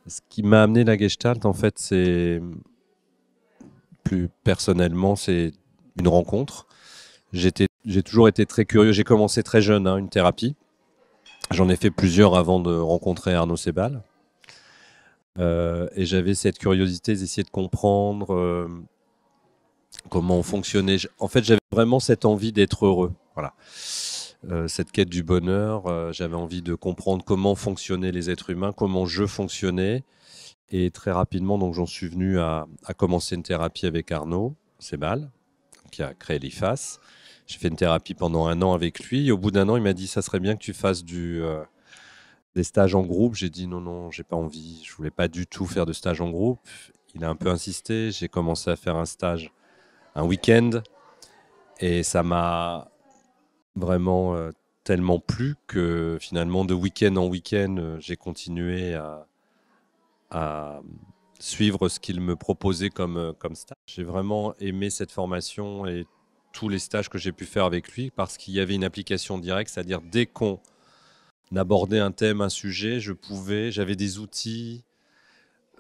Ce qui m'a amené la Gestalt, en fait, c'est plus personnellement, c'est une rencontre. J'ai toujours été très curieux. J'ai commencé très jeune, hein, une thérapie. J'en ai fait plusieurs avant de rencontrer Arnaud Sebal. Et j'avais cette curiosité d'essayer de comprendre comment on fonctionnait. En fait, j'avais vraiment cette envie d'être heureux. Voilà. Cette quête du bonheur, j'avais envie de comprendre comment fonctionnaient les êtres humains, comment je fonctionnais. Et très rapidement, donc, j'en suis venu à commencer une thérapie avec Arnaud Sebal, qui a créé l'IFAS. J'ai fait une thérapie pendant 1 an avec lui. Et au bout d'1 an, il m'a dit, ça serait bien que tu fasses des stages en groupe. J'ai dit non, non, j'ai pas envie. Je voulais pas du tout faire de stage en groupe. Il a un peu insisté. J'ai commencé à faire un stage un week-end. Et ça m'a vraiment tellement plu que finalement, de week-end en week-end, j'ai continué à suivre ce qu'il me proposait comme stage. J'ai vraiment aimé cette formation et tous les stages que j'ai pu faire avec lui parce qu'il y avait une application directe, c'est-à-dire dès qu'on abordait un thème, un sujet, j'avais des outils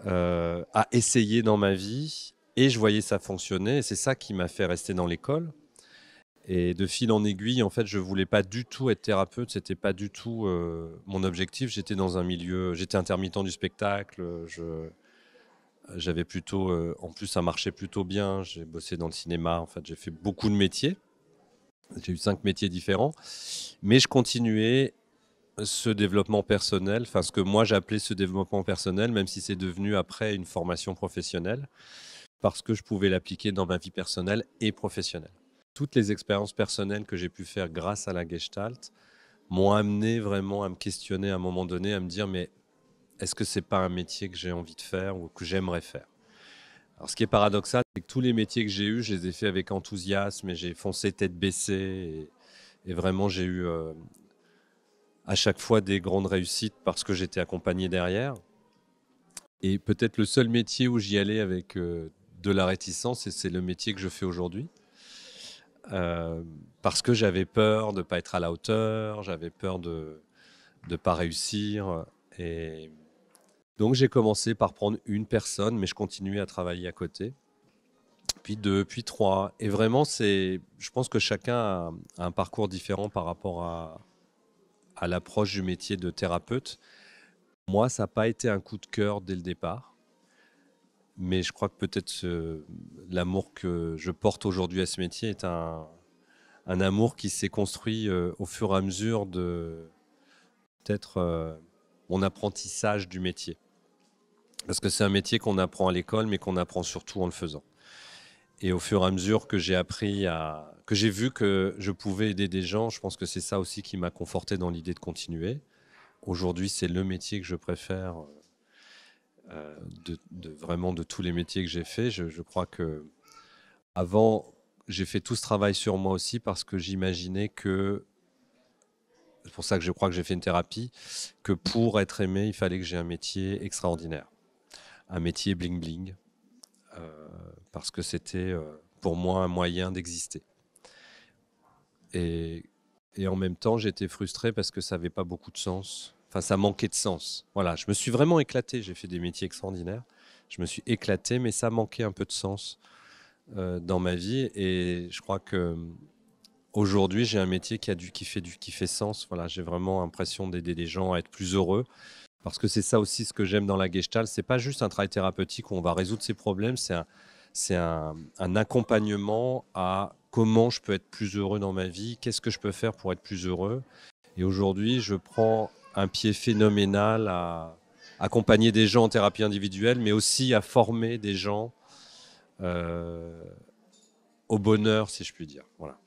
à essayer dans ma vie et je voyais ça fonctionner. Et c'est ça qui m'a fait rester dans l'école. Et de fil en aiguille, en fait, je voulais pas du tout être thérapeute. C'était pas du tout mon objectif. J'étais dans un milieu, j'étais intermittent du spectacle. J'avais plutôt, en plus, ça marchait plutôt bien. J'ai bossé dans le cinéma. En fait, j'ai fait beaucoup de métiers. J'ai eu 5 métiers différents, mais je continuais ce développement personnel, enfin ce que moi j'appelais ce développement personnel, même si c'est devenu après une formation professionnelle, parce que je pouvais l'appliquer dans ma vie personnelle et professionnelle. Toutes les expériences personnelles que j'ai pu faire grâce à la Gestalt m'ont amené vraiment à me questionner à un moment donné, à me dire mais est-ce que c'est pas un métier que j'ai envie de faire ou que j'aimerais faire? Alors ce qui est paradoxal, c'est que tous les métiers que j'ai eus, je les ai faits avec enthousiasme et j'ai foncé tête baissée et vraiment j'ai eu à chaque fois des grandes réussites parce que j'étais accompagné derrière. Et peut-être le seul métier où j'y allais avec de la réticence, et c'est le métier que je fais aujourd'hui. Euh, Parce que j'avais peur de ne pas être à la hauteur, j'avais peur de ne pas réussir. Et donc j'ai commencé par prendre une personne, mais je continuais à travailler à côté. Puis deux, puis trois. Et vraiment, je pense que chacun a un parcours différent par rapport à l'approche du métier de thérapeute. Moi, ça n'a pas été un coup de cœur dès le départ, mais je crois que peut-être l'amour que je porte aujourd'hui à ce métier est un amour qui s'est construit au fur et à mesure de peut-être mon apprentissage du métier. Parce que c'est un métier qu'on apprend à l'école, mais qu'on apprend surtout en le faisant. Et au fur et à mesure que j'ai appris que j'ai vu que je pouvais aider des gens, je pense que c'est ça aussi qui m'a conforté dans l'idée de continuer. Aujourd'hui, c'est le métier que je préfère vraiment de tous les métiers que j'ai fait. Je crois que avant, j'ai fait tout ce travail sur moi aussi parce que j'imaginais que, c'est pour ça que je crois que j'ai fait une thérapie, que pour être aimé, il fallait que j'ai un métier extraordinaire, un métier bling bling, parce que c'était pour moi un moyen d'exister. Et, et en même temps, j'étais frustré parce que ça n'avait pas beaucoup de sens. Enfin, ça manquait de sens. Voilà, je me suis vraiment éclaté. J'ai fait des métiers extraordinaires. Je me suis éclaté, mais ça manquait un peu de sens dans ma vie. Et je crois que aujourd'hui, j'ai un métier qui fait sens. Voilà, j'ai vraiment l'impression d'aider les gens à être plus heureux. Parce que c'est ça aussi ce que j'aime dans la Gestalt. C'est pas juste un travail thérapeutique où on va résoudre ses problèmes. C'est un accompagnement à comment je peux être plus heureux dans ma vie. Qu'est-ce que je peux faire pour être plus heureux? Et aujourd'hui, je prends un pied phénoménal à accompagner des gens en thérapie individuelle, mais aussi à former des gens euh, au bonheur, si je puis dire. Voilà.